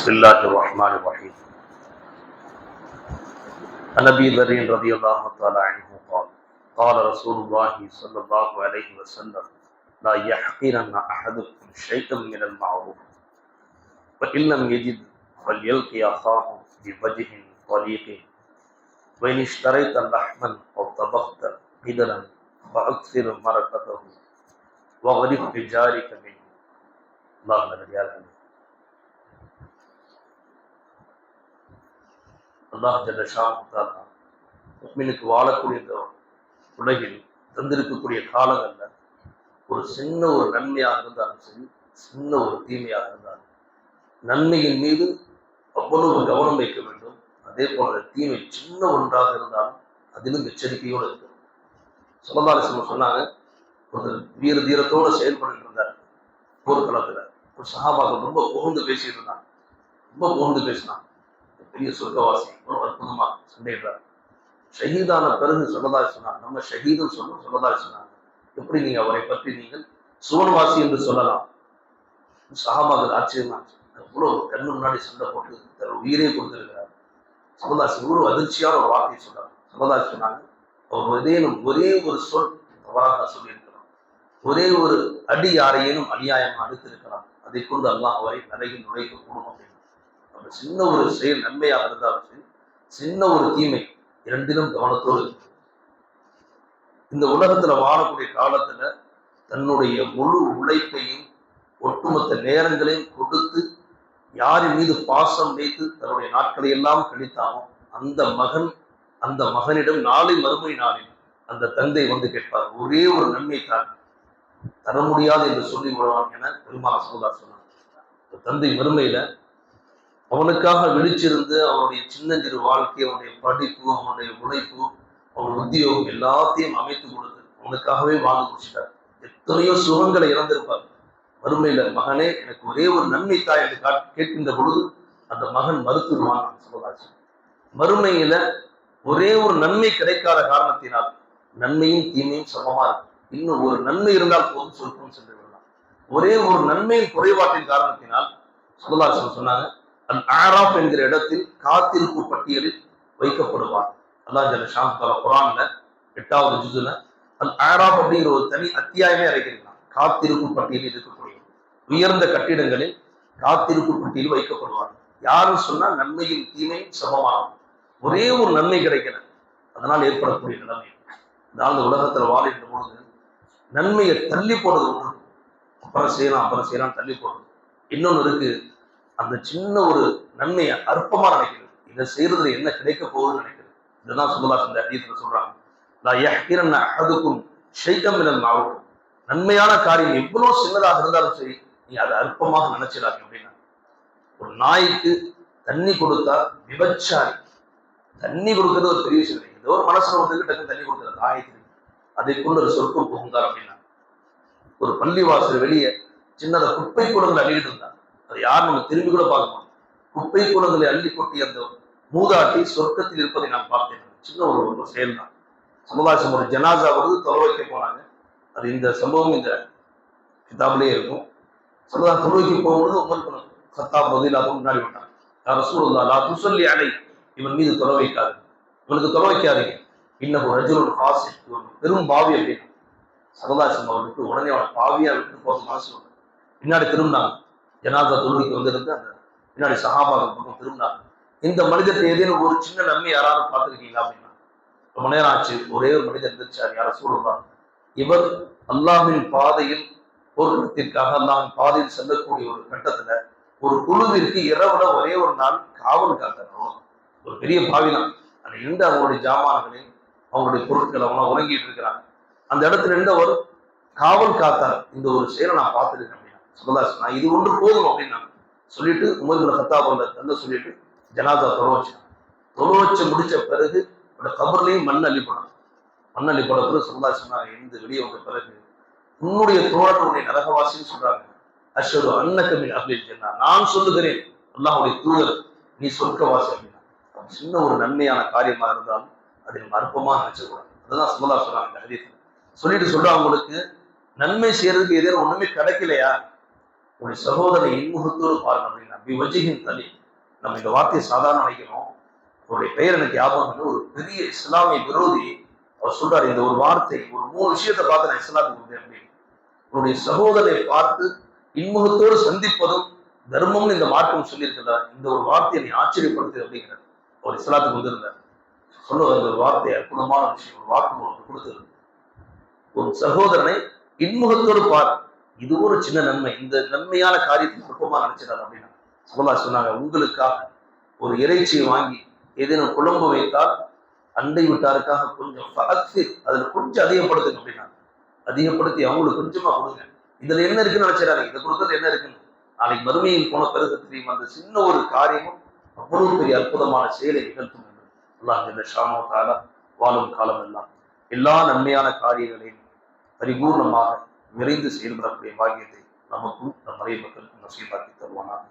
بسم الله الرحمن الرحيم. عن ابي ذر رضي الله تعالى عنه قال قال رسول الله صلى الله عليه وسلم لا يحقرن احدكم شيئا من المعروف فان لم يجد فليلقي اخاه بوجه طليق وان اشتريت لحما او طبخت قدرا فاكثر مرقته واغرق بجارك منه. الله الذي அல்லாஹ் ஜல்லஷான் முஃமினுக்கு வாழக்கூடிய இந்த உலகில் தந்திருக்கக்கூடிய காலங்கள்ல ஒரு சின்ன ஒரு நன்மையாக இருந்தாலும் சரி, சின்ன ஒரு தீமையாக இருந்தாலும் நன்மையின் மீது அவ்வளவு கவனம் வைக்க வேண்டும். அதே போல தீமை சின்ன ஒன்றாக இருந்தாலும் அதிலும் எச்சரிக்கையோடு இருக்கணும். ஸல்லல்லாஹு அலைஹி வஸல்லம் சொன்னாங்க, ஒரு வீர தீரத்தோடு செயல்பட்டு இருந்தார். போர்க்களத்துல ஒரு சஹாபாக்கள் ரொம்ப புகழ்ந்து பேசிட்டு இருந்தாங்க. ரொம்ப புகழ்ந்து பேசினாங்க. பெரிய சொர்க்கவாசி, ஒரு அற்புதமா சண்டையிடுறார். ஷஹீதான பிறகு ஸல்லல்லாஹு சொன்னாங்க, நம்ம ஷஹீதுன்னு சொன்னோம். ஸல்லல்லாஹு சொன்னாங்க, எப்படி நீங்க அவரை பற்றி நீங்கள் சுவன்வாசி என்று சொல்லலாம்? சஹாபாக்கள் ஆச்சரியமா இவ்வளவு கண்ணு முன்னாடி சண்டை போட்டு தன் உயிரே கொடுத்திருக்கிறார். ஸல்லல்லாஹு இவ்வளவு அதிர்ச்சியான ஒரு வார்த்தையை சொன்னாங்க. ஸல்லல்லாஹு சொன்னாங்க, அவர் ஏதேனும் ஒரே ஒரு சொல் தவறாக சொல்லியிருக்கலாம், ஒரே ஒரு அடி யாரையேனும் அநியாயமா அடித்திருக்கலாம், அதை கொண்டு அல்லாஹ் அவரை நரகில் நுழைக்க கூடும் அப்படின்னு. அந்த சின்ன ஒரு செயல் நன்மையாக இருந்தாலும் சரி, சின்ன ஒரு தீமை, இரண்டிலும் கவனத்தோடு இருக்கு. இந்த உலகத்துல வாழக்கூடிய காலத்துல தன்னுடைய முழு உழைப்பையும் ஒட்டுமொத்த நேரங்களையும் கொடுத்து யாரின் மீது பாசம் வைத்து தன்னுடைய நாட்களை எல்லாம் கழித்தானோ அந்த மகனிடம் நாளை மறுமை நாளில் அந்த தந்தை வந்து கேட்பார், ஒரே ஒரு நன்மை தான் தர முடியாது என்று சொல்லி விடுவான் என பெருமாள் ஸல்லல்லாஹு சொன்னார். தந்தை மறுமையில அவனுக்காக விழிச்சிருந்து அவனுடைய சின்னஞ்சிறு வாழ்க்கை, அவனுடைய படிப்பு, அவனுடைய உழைப்பு, அவனுடைய உத்தியோகம் எல்லாத்தையும் அமைத்து கொடுத்து அவனுக்காகவே வாழ்ந்து முடிச்சிட்டார். எத்தனையோ சுகங்களை இழந்திருப்பார். மறுமையில மகனே எனக்கு ஒரே ஒரு நன்மை தாய் என்று கேட்கின்ற பொழுது அந்த மகன் மறுத்துருவான். சொல்லலாச்சு மறுமையில ஒரே ஒரு நன்மை கிடைக்காத காரணத்தினால் நன்மையும் தீமையும் சமமா இருக்கும். இன்னும் ஒரு நன்மை இருந்தால் போதும் சொர்க்கம் சென்று விடலாம். ஒரே ஒரு நன்மையின் குறைபாட்டின் காரணத்தினால் ஸல்லல்லாஹு சொன்னாங்க, அல் ஆராப் என்கிற இடத்தில் காத்திருப்பு பட்டியலில் வைக்கப்படுவார். அல்லாஹ் ஜல்லஷான் குர்ஆன்ல 8வது ஜுஸ்ல அல் ஆராப் அப்படிங்கிற ஒரு தனி அத்தியாயமே இறக்கியிருக்கான். காத்திருப்பு பட்டியலில் இருக்கக்கூடிய உயர்ந்த கட்டிடங்களில் காத்திருப்பு பட்டியலில் வைக்கப்படுவார். யாரும் சொன்னா நன்மையும் தீமையும் சமமாகும். ஒரே ஒரு நன்மை கிடைக்கல, அதனால் ஏற்படக்கூடிய நிலைமை. அதாவது உலகத்துல வாழ்கின்ற பொழுது நன்மையை தள்ளி போடுறது ஒன்று, அப்புறம் செய்யலாம் தள்ளி போடுறது. இன்னொன்னு இருக்கு, அந்த சின்ன ஒரு நன்மையை அற்பமா நினைக்கிறது, இதை செய்யறதுல என்ன கிடைக்க போகுதுன்னு நினைக்கிறது. இதுதான் ஸல்லல்லாஹு இந்த ஹதீஸ்ல சொல்றாங்க, லா யஹ்கிரன்ன அஹதுக்கும் ஷைஅம் மினல் மஅரூஃப். நன்மையான காரியம் எவ்வளவு சின்னதாக இருந்தாலும் சரி, நீ அதை அற்பமாக நினைச்சிடாதீங்க அப்படின்னா. ஒரு நாய்க்கு தண்ணி கொடுத்தா விபச்சாரி, தண்ணி கொடுக்கறது ஒரு பெரிய விஷயம். ஏதோ ஒரு மனசுல ஒருத்தருக்கு டக்கு தண்ணி கொடுக்குறது நாய்க்கு, அதை கொண்டு ஒரு சொர்க்கம் புகுந்தார் அப்படின்னா. ஒரு பள்ளிவாசல் வெளியே சின்னத குப்பை கூடங்களை அள்ளிட்டு இருந்தார். அது யார் நம்ம திரும்பி கூட பார்க்கணும். குப்பை கூடங்களை அள்ளி கொட்டி அந்த மூதாட்டி சொர்க்கத்தில் இருப்பதை நான் பார்த்தேன். சின்ன ஒரு செயல் தான். சமுதாயம் ஒரு ஜனாசா வருது, தொலை வைக்க போனாங்க. அது இந்த சம்பவம் இந்த கிதாபிலே இருக்கும். சமுதாயம் தொலை வைக்க போகும்போது உமர் கத்தாப் ரலியல்லாஹு அன்ஹு முன்னாடி வந்தாங்க. யா ரசூலுல்லாஹ் லா துஸல்லி அலை, இவன் மீது தொலை வைக்காது, இவனுக்கு தொலை வைக்காதீங்க, இன்னஹு ரஜுலுன் ஃபாஸிக், பெரும் பாவி அப்படின்னு. சமுதாயம் அவருக்கு உடனே அவனை பாவியா விட்டு போக மனசு வந்து பின்னாடி திரும்பினாங்க. ஜனாதா தொழுகைக்கு வந்திருந்து அந்த பின்னாடி சஹாபாக்கள் பக்கம் திரும்பினாங்க. இந்த மனிதத்தை ஏதேனும் ஒரு சின்ன நன்மை யாராவது பார்த்துருக்கீங்களா அப்படின்னா. ரொம்ப நேரம் ஆச்சு, ஒரே ஒரு மனிதர் இருந்துச்சார். யார சொல்லுவாங்க, இவர் அல்லாஹ்வின் பாதையில் போர்க்களத்திற்காக அல்லாஹ்வின் பாதையில் செல்லக்கூடிய ஒரு கட்டத்துல ஒரு குழுவிற்கு இரவுல ஒரே ஒரு நாள் காவல் காத்தார். ஒரு பெரிய பாவிதான். அந்த இருந்து அவங்களுடைய ஜாமான்களை, அவங்களுடைய பொருட்களை அவங்க உறங்கிட்டு இருக்கிறாங்க. அந்த இடத்துல இருந்து அவர் காவல் காத்தார். இந்த ஒரு செயலை நான் பார்த்துருக்கேன் அப்படின்னா. ஸல்லல்லாஹு இது ஒன்று போதும் அப்படின்னா சொல்லிட்டு உமர் இப்னு கத்தாப் தந்த சொல்லிட்டு ஜனாதா தொழு வச்சு முடிச்ச பிறகு கபர்லையும் மண் அள்ளிப்படும். மண் அள்ளிப்பட பிறகு ஸல்லல்லாஹு சொன்னாங்க, இருந்து வெளியே வந்த பிறகு உன்னுடைய தோழர் உன்னை நரகவாசின்னு சொல்றாங்க, அஷ்ஹது அன்னக மின் அஹ்லில் ஜன்னah, நான் சொல்லுகிறேன் அல்லாஹ்வுடைய தூதர் நீ சொர்க்கவாசி அப்படின்னா. சின்ன ஒரு நன்மையான காரியமா இருந்தாலும் அதை நம்ம அற்பமா நினைச்சக்கூடாது. அதுதான் ஸல்லல்லாஹு சொல்றாங்க இந்த ஹதீஸ். சொல்லிட்டு சொல்றாங்க, உங்களுக்கு நன்மை செய்யறதுக்கு ஏதேனும் ஒண்ணுமே கிடைக்கலையா, உங்களுடைய சகோதரனை இன்முகத்தோடு பாருங்க அப்படின்னா விவஜிகின் தலி. நம்ம இந்த வார்த்தையை சாதாரண நினைக்கணும். அவருடைய பெயர் எனக்கு ஞாபகம், ஒரு பெரிய இஸ்லாமிய விரோதி. அவர் சொல்றாரு இந்த ஒரு வார்த்தை, ஒரு 3 விஷயத்தை பார்த்து நான் இஸ்லாத்துக்கு வந்தேன் அப்படின்னு. உன்னுடைய சகோதரனை பார்த்து இன்முகத்தோடு சந்திப்பதும் தர்மம்னு இந்த மார்க்கம் சொல்லியிருக்கிறார். இந்த ஒரு வார்த்தையை நீ ஆச்சரியப்படுத்து அப்படிங்கிறார். அவர் இஸ்லாத்துக்கு வந்திருந்தார். சொல்லுவார் ஒரு வார்த்தை, அற்புதமான விஷயம், ஒரு வாக்கு உங்களுக்கு கொடுத்தது. ஒரு சகோதரனை இன்முகத்தோடு பார். இது ஒரு சின்ன நன்மை. இந்த நன்மையான காரியத்தை நுட்பமா நினைச்சிடாரு அப்படின்னா சொல்லலாம். சொன்னாங்க, உங்களுக்காக ஒரு இறைச்சியை வாங்கி ஏதேனும் குழம்பு வைத்தால் அண்டை விட்டாருக்காக கொஞ்சம் அதுல கொஞ்சம் அதிகப்படுத்துங்க அப்படின்னா அதிகப்படுத்தி அவங்களுக்கு கொஞ்சமா கொடுங்க. இதுல என்ன இருக்குன்னு நினைச்சிடாரு. இதை கொடுக்கறது என்ன இருக்குன்னு நாளைக்கு மறுமையில் போன பிறகு தெரியும். அந்த சின்ன ஒரு காரியமும் அவ்வளவு பெரிய அற்புதமான செயலை நிகழ்த்தும் என்று அல்லாஹ் ஷாமத்தால வாழும் காலம் எல்லாம் எல்லா நன்மையான காரியங்களையும் பரிபூர்ணமாக விரைந்து செயல்படக்கூடிய பாக்கியத்தை நமக்கும் நம் மறை மக்களுக்கும் நசீபாக்கி தருவானாக.